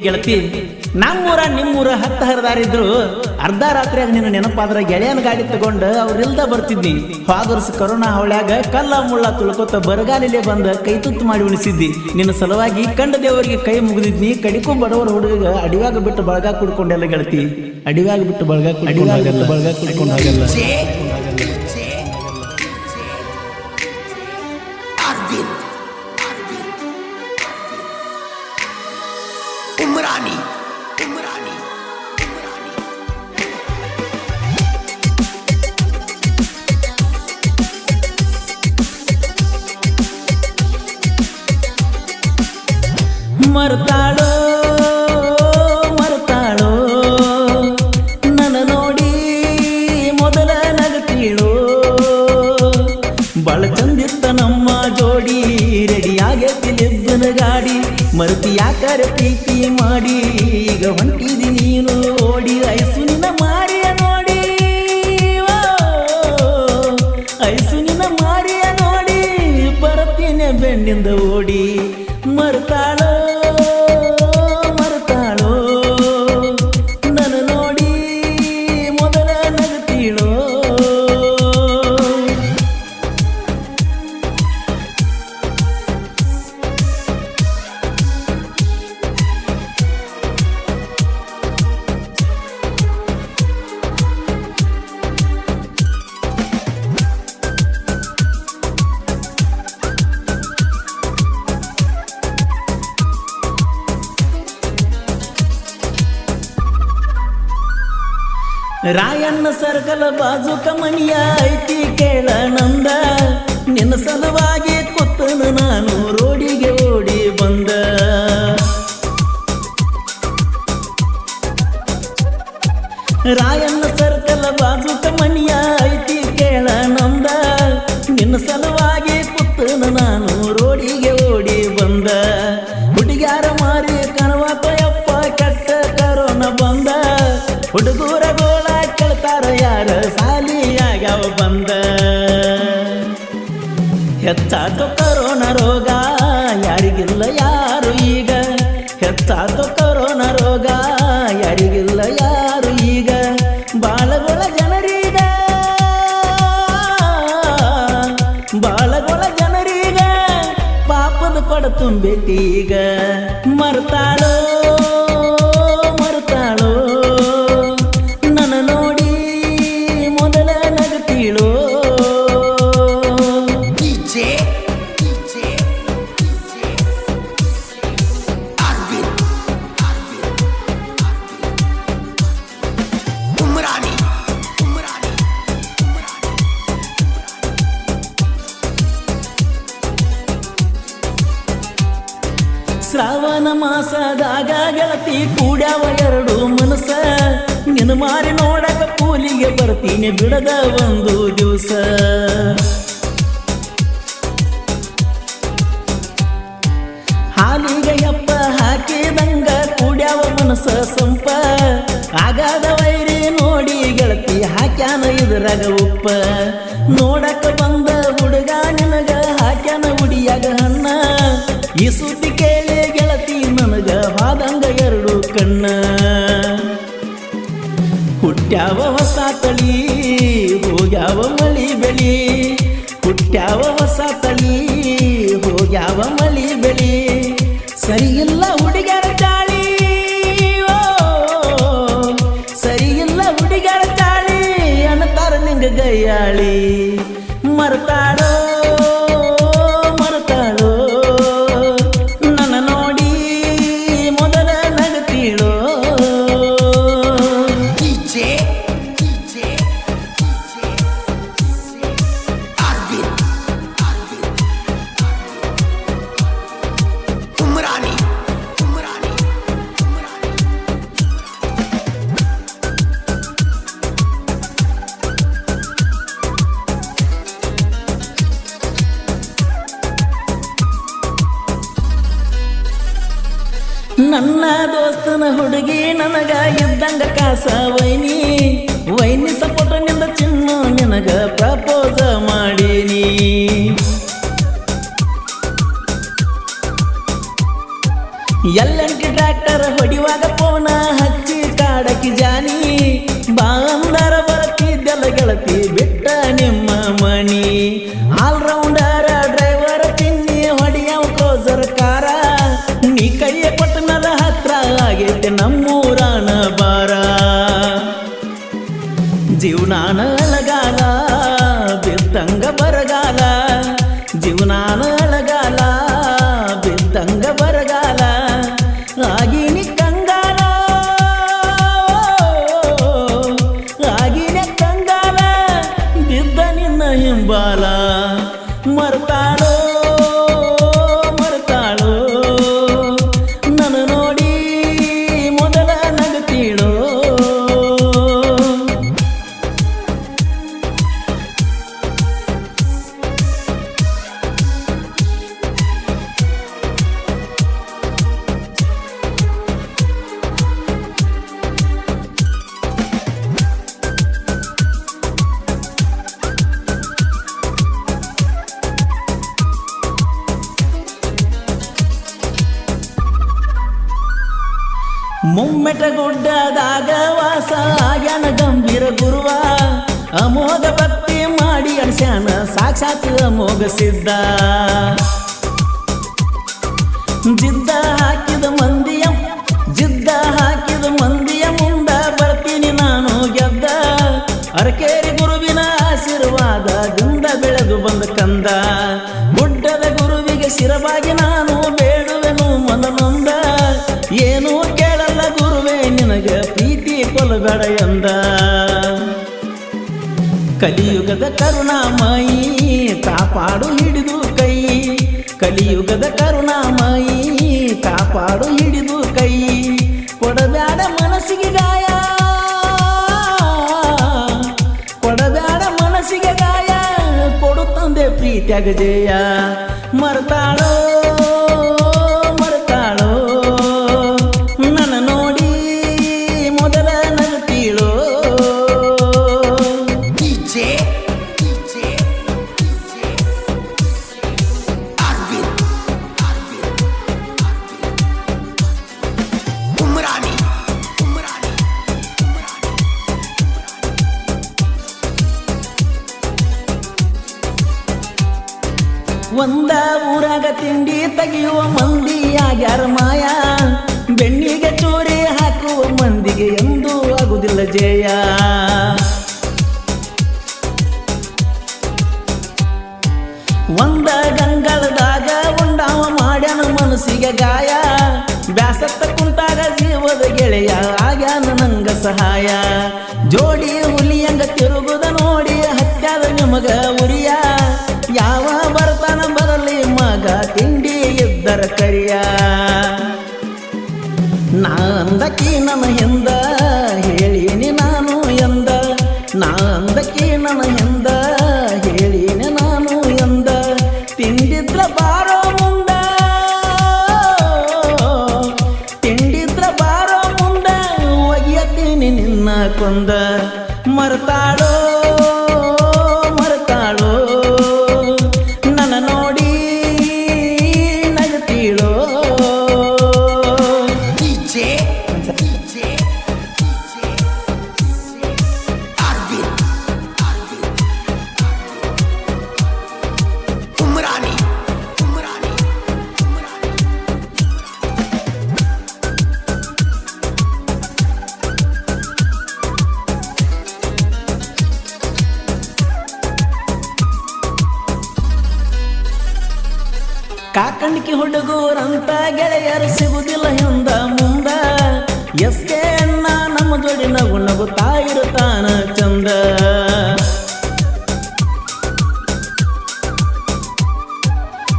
ಗೆಳತಿ ನಮ್ಮೂರ ನಿಮ್ಮೂರ ಹತ್ತ ಹರಿದಾರಿದ್ರು ಅರ್ಧ ರಾತ್ರಿಯಾಗ ನಿನ್ನ ನೆನಪಾದ್ರ ಗೆಳೆಯನ ಗಾಡಿ ತಗೊಂಡು ಅವ್ರಿಲ್ದ ಬರ್ತಿದ್ನಿ. ಹೋದರ್ಸ ಕರೋನಾ ಹೊಳ್ಯಾಗ ಕಲ್ಲ ಮುಳ್ಳ ತುಳ್ಕೊತ ಬರಗಾಲಿಲೆ ಬಂದ ಕೈ ತುತ್ತು ಮಾಡಿ ಉಣಿಸಿದ್ದಿ. ನಿನ್ನ ಸಲುವಾಗಿ ಕಂಡ ದೇವರಿಗೆ ಕೈ ಮುಗಿದಿದ್ನಿ. ಕಡಿಕೂ ಬಡವರ ಹುಡುಗ ಅಡಿವಾಗ ಬಿಟ್ಟು ಬಳಗ ಕುಡ್ಕೊಂಡೆಲ್ಲ ಗೆಳತಿ. ಅಡಿವಾಗ ಬಿಟ್ಟು ಬಳಗ ಕುಡ್ಕೊಂಡು ಹಾಗಲ್ಲ. ಮರ್ತಾಳೋ ಮರ್ತಾಳೋ ನನ್ನ ನೋಡಿ ಮೊದಲ ನಗತೀಳೋ. ಬಾಳ ಚಂದಿತ್ತ ನಮ್ಮ ಜೋಡಿ ರೆಡಿಯಾಗೈತಿ ಲಿಬ್ಬನ ಗಾಡಿ. ಮರುತಿ ಯಾಕಾರ ಪ್ರೀತಿ ಮಾಡಿ ಈಗ ಹೊಂಟಿದಿ ನೀನು ಓಡಿ. ಐಸು ನಿನ್ನ ಮಾರಿಯ ನೋಡಿ ಐಸು ನಿನ್ನ ಮಾರಿಯ ನೋಡಿ ಬರತೀನಿ ಬೆಣ್ಣಿಂದ ಓಡಿ. ಮರ್ತಾಳೋ ಮರ್ತಾಳೋ ನನ್ನ ನೋಡಿ ಮೊದಲ ನಗತೀಳೋ. ರಾಯಣ್ಣ ಸರ್ಕಲ್ ಬಾಜುಕ ಮನಿಯ ಐತಿ ಕೇಳ ನಂದ. ನಿನ್ನ ಸಲುವಾಗಿ ಕೂತನು ನಾನು ರೋಡಿಗೆ ಓಡಿ ಬಂದ. ರಾಯಣ್ಣ ಸರ್ಕಲ್ ಬಾಜುಕ ಮನಿಯ ಐತಿ ಕೇಳ ನಂದ. ನಿನ್ನ ಸಲುವಾಗಿ ಕೂತನು ನಾನು ರೋಡಿಗೆ ಓಡಿ ಬಂದ. ಹುಡುಗ್ಯಾರ ಮಾರಿ ಕನವಾತ ಯಪ್ಪ ಕೆಟ್ಟ ಕರೋನ ಬಂದ. ಹುಡುಗೂರ ಗೋಳ ಕೇಳ್ತಾರ ಯಾರ ಸಾಲಿಯಾಗ್ಯಾವ ಬಂದ. ಹೆಚ್ಚಾತು ಕರೋನಾ ರೋಗ ಯಾರಿಗಿಲ್ಲ ಯಾರು ಈಗ. ಹೆಚ್ಚಾತು ಕರೋನಾ ರೋಗ ಯಾರಿಗಿಲ್ಲ ಯಾರು ಈಗ. ಬಾಳಗೊಳ ಜನರೀಗ ಬಾಳಗೊಳ ಜನರೀಗ ಪಾಪದ ಕೊಡ ತುಂಬೈತೀಗ. ಮರ್ತಾಳೋ ಮರ್ತಾಳೋ ನನ್ನ ನೋಡಿ ಮೊದಲ ನಗತೀಳೋ. ಶ್ರಾವಣ ಮಾಸದಾಗ ಗೆಳತಿ ಕೂಡ್ಯಾವ ಎರಡು ಮನಸ. ನಿನ್ನ ಮಾರಿ ನೋಡಕ ಕೂಲಿಗೆ ಬರ್ತೀನಿ ಬಿಡದ ಒಂದು ದಿವಸ. ಹಾಲಿಗೆ ಯಪ್ಪ ಹಾಕಿದಂಗ ಕೂಡ್ಯಾವ ಮನಸ ಸಂಪ. ಆಗಾದ ವೈರಿ ನೋಡಿ ಗೆಳತಿ ಹಾಕ್ಯಾನ ಇದ್ರಾಗ ಉಪ್ಪ. ನೋಡಕ ಬಂದ ಹುಡುಗ ನಿನಗ ಹಾಕ್ಯಾನ ಉಡಿಯಾಗ ಹಣ್ಣ. ಈ ಸುದ್ದಿ ಕೇಳಿ ಗೆಳತಿ ನನಗ ಹಾದಂಗ ಎರಡು ಕಣ್ಣ. ಹುಟ್ಟ್ಯಾವ ಹೊಸ ತಳಿ ಹೋಗ್ಯಾವ ಮಳಿ ಬೆಳಿ. ಹುಟ್ಟ್ಯಾವ ಹೊಸ ತಳಿ ಹೋಗ್ಯಾವ ಮಳಿ ಬೆಳಿ. ಸರಿಯಿಲ್ಲ ಹುಡುಗರ ಚಾಳಿ ಸರಿಯಿಲ್ಲ ಹುಡುಗರ ಚಾಳಿ ಅನ್ನತಾರ ನಿಂಗ ಗಯ್ಯಾಳಿ. ಮರ್ತಾಳೋ ಮರ್ತಾಳೋ ನನ್ನ ನೋಡಿ ಮೊದಲ ನಗತೀಳೋ. ನನ್ನ ದೋಸ್ತನ ಹುಡುಗಿ ನನಗ ಇದ್ದಂಗ ಕಾಸ ವೈನಿ. ವೈನಿ ಸಪೋಟ ನಿಂದ ಚಿನ್ನ ನಿನಗ ಪ್ರಪೋಸ ಮಾಡೀನಿ. ಎಲ್ಲಂಟಿ ಟ್ರ್ಯಾಕ್ಟರ್ ಹೊಡಿ ಖಾಸಗಿ ಜಾನಿ ಬಾ ಅಂದರ ಬರ್ತಿದ್ದೆಲ್ಲ ಗೆಳತಿ ಬಿಟ್ಟ ನಿಮ್ಮ ಮನಿ ಆಲ್ರೌಂಡರ್ ಡ್ರೈವರ್ ತಿನ್ನಿ ಹೊಡಿಯವ ಕ್ರೋಸರ್ ಕಾರ ನೀ ಕೈಯ ಕೊಟ್ಟ ಮೇಲೆ ಹತ್ರ ಆಗೈತೆ ನಮ್ಮೂರಾನ ಬಾರ ಜೀವನಾನ ಅಳಗಾಲ ಬಿದ್ದಂಗ ಬರಗಾಲ ಜೀವನಾನ ಅಳಗಾಲ ಬಿದ್ದಂಗ ಬರಗಾಲ ಆಗಿನಿ ಕಂಗಾಲ ಆಗಿನ ಕಂಗಾಲ ಬಿದ್ದ ನಿನ್ನ ಹಿಂಬಾಲ ಮರ್ತಾಳೋ ಮರ್ತಾಳೋ ನನ್ನ ನೋಡಿ ಮೊದಲ ನಗತೀಳೋ ಮುಮ್ಮೆಟ ಗುಡ್ಡದಾಗ ವಾಸ ಆಗ್ಯಾನ ಗಂಭೀರ ಗುರುವ ಅಮೋಘ ಭಕ್ತಿ ಮಾಡಿ ಅನ್ಸ್ಯಾನ ಸಾಕ್ಷಾತ್ ಅಮೋಘ ಸಿದ್ಧ ಜಿದ್ದ ಹಾಕಿದ ಮಂದಿಯ ಮುಂದ ಬರ್ತೀನಿ ನಾನು ಗೆದ್ದ ಅರಕೇರಿ ಗುರುವಿನ ಆಶೀರ್ವಾದದಿಂದ ಬೆಳೆದು ಬಂದ ಕಂದ ಗುಡ್ಡದ ಗುರುವಿಗೆ ಶಿರವಾಗಿ ನಾನು ಬೇಡುವೆನು ಮನನೊಂದ ಏನು ಕೇಳಲ್ಲ ಗುರುವೇ ನಿನಗ ಪ್ರೀತಿ ಕೊಲಬೇಡ ಎಂದ ಕಲಿಯುಗದ ಕರುಣಾಮಯಿ ಕಾಪಾಡು ಹಿಡಿದು ಕೈ ಕಲಿಯುಗದ ಕರುಣಾಮಯಿ ಕಾಪಾಡು ಹಿಡಿದು ಕೈ ಕೊಡಬ್ಯಾಡ ಮನಸ್ಸಿಗೆ ಗಾಯ ಕೊಡಬ್ಯಾಡ ಮನಸ್ಸಿಗೆ ಗಾಯ ಕೊಡು ತಂದೆ ಪ್ರೀತಿಯಾಗ ಜಯ ಮರ್ತಾಳೋ ಮರ್ತಾಳೋ ನನ್ನ ನೋಡಿ ಮೊದಲ ನಗುತ್ತೀಳೋ ಒಂದ ಊರಾಗ ತಿಂಡಿ ತೆಗೆಯುವ ಮಂದಿ ಆಗ್ಯಾರ ಮಾಯ ಬೆಣ್ಣಿಗೆ ಚೂರಿ ಹಾಕುವ ಮಂದಿಗೆ ಎಂದೂ ಆಗುವುದಿಲ್ಲ ಜಯ ಒಂದ ಗಂಗಳದಾಗ ಉಂಡಾವ ಮಾಡ್ಯಾನ ಮನಸ್ಸಿಗೆ ಗಾಯ ಬ್ಯಾಸತ್ತ ಕುಂತಾಗ ಜೀವದ ಗೆಳೆಯ ಆಗ್ಯಾನ ನಂಗ ಸಹಾಯ ಜೋಡಿ ಹುಲಿಯಂಗ ತಿರುಗುದ ನೋಡಿ ಹತ್ಯಾದ ನಿಮಗ ಉರಿಯ ಯಾವ ಬರ್ತಾನ ಬರಲಿ ಮಗ ತಿಂಡಿ ಇದ್ದರ ಕರಿಯ ನಾ ಅಂದಕಿ ನನ್ನ ಹಿಂದ ಹೇಳಿನಿ ನಾನು ಎಂದ ನಾ ಅಂದಕಿ ನನ್ನ ಹಿಂದ ಹೇಳಿನಿ ನಾನು ಎಂದ ತಿಂಡಿದ್ರ ಬಾರೋ ಮುಂದ ತಿಂಡಿದ್ರ ಬಾರೋ ಮುಂದ ಒಯ್ಯತೀನಿ ನಿನ್ನ ಕೊಂದ ಮರ್ತಾಳೋ ಮರ್ತಾಳೋ ನನ್ನ ನೋಡಿ ನಗುತ್ತೀಳೋ ಕಾಕಂಡಿಕೆ ಹುಡುಗೂರಂತ ಗೆಳೆಯರು ಸಿಗುದಿಲ್ಲ ಹಿಂದ ಮುಂದ ಎಸ್ಕೆ ಅಣ್ಣ ನಮ್ಮ ಜೋಡಿ ನಗು ನಗುತ್ತಾ ಇರುತ್ತಾನ ಚಂದ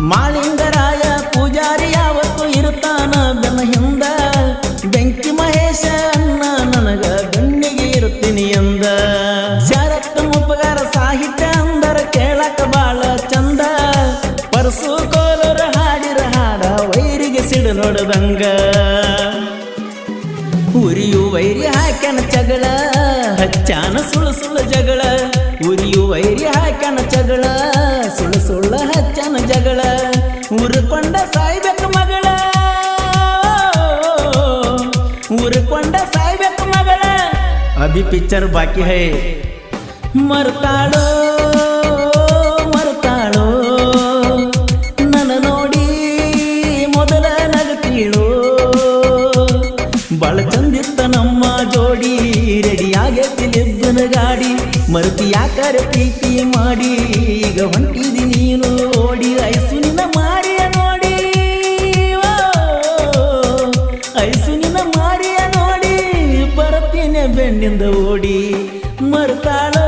ಮಾಳಿಂಗರಾಯ ಪೂಜಾರಿ ಯಾವತ್ತು ಇರುತ್ತಾನ ಬೆನ್ನ ಹಿಂದ ಬೆಂಕಿ ಮಹೇಶ ಅಣ್ಣ ನನಗ ಗಣ್ಣಿಗೆ ಇರುತ್ತೀನಿ ಎಂದ ಶರತ್ ಮುಪ್ಪಗಾರ ಸಾಹಿತ್ಯ ಅಂದರ ಕೇಳಕ ಬಾಳ ಚಂದ ಪರಸು ಕೋಲರ ಹಾಡಿರ ಹಾಡ ವೈರಿಗೆ ಸಿಡು ನೋಡದಂಗ ಉರಿಯು ವೈರಿ ಹಾಕ್ಯಾನ ಜಗಳ ಹಚ್ಚಾನ ಸುಳ್ಳು ಸುಳ್ಳು ಜಗಳ ಉರಿಯು ವೈರಿ ಹಾಕ್ಯಾನ ಜಗಳ ಸುಳ್ಳು ಸುಳ್ಳು ಹಚ್ಚಾನ ಜಗಳ ಉರ್ಕೊಂಡ ಸಾಯ್ಬೇಕು ಮಗಳ ಉರ್ಕೊಂಡ ಸಾಯ್ಬೇಕು ಮಗಳ अभी पिक्चर बाकी है मरताळो ಮರತಾಳೋ ನನ್ನ ನೋಡಿ ಮೊದಲ ನಗತೀಳೋ ಬಾಳ ಚಂದಿತ್ತ ನಮ್ಮ ಜೋಡಿ ರೆಡಿಯಾಗೈತಿ ಲಿಬ್ಬನ ಗಾಡಿ ಮರುತಿ ಯಾಕಾರ ಪ್ರೀತಿ ಮಾಡಿ ಈಗ ಹೊಂಟಿದಿ ನೀನು ಓಡಿ ಐಸು ನಿನ್ನ ಮಾರಿಯ ನೋಡಿ ಐಸು ನಿನ್ನ ಮಾರಿಯ ನೋಡಿ ಬರತೀನಿ ಬೆನ್ನಿಂದ ಓಡಿ ಮರತಾಳೋ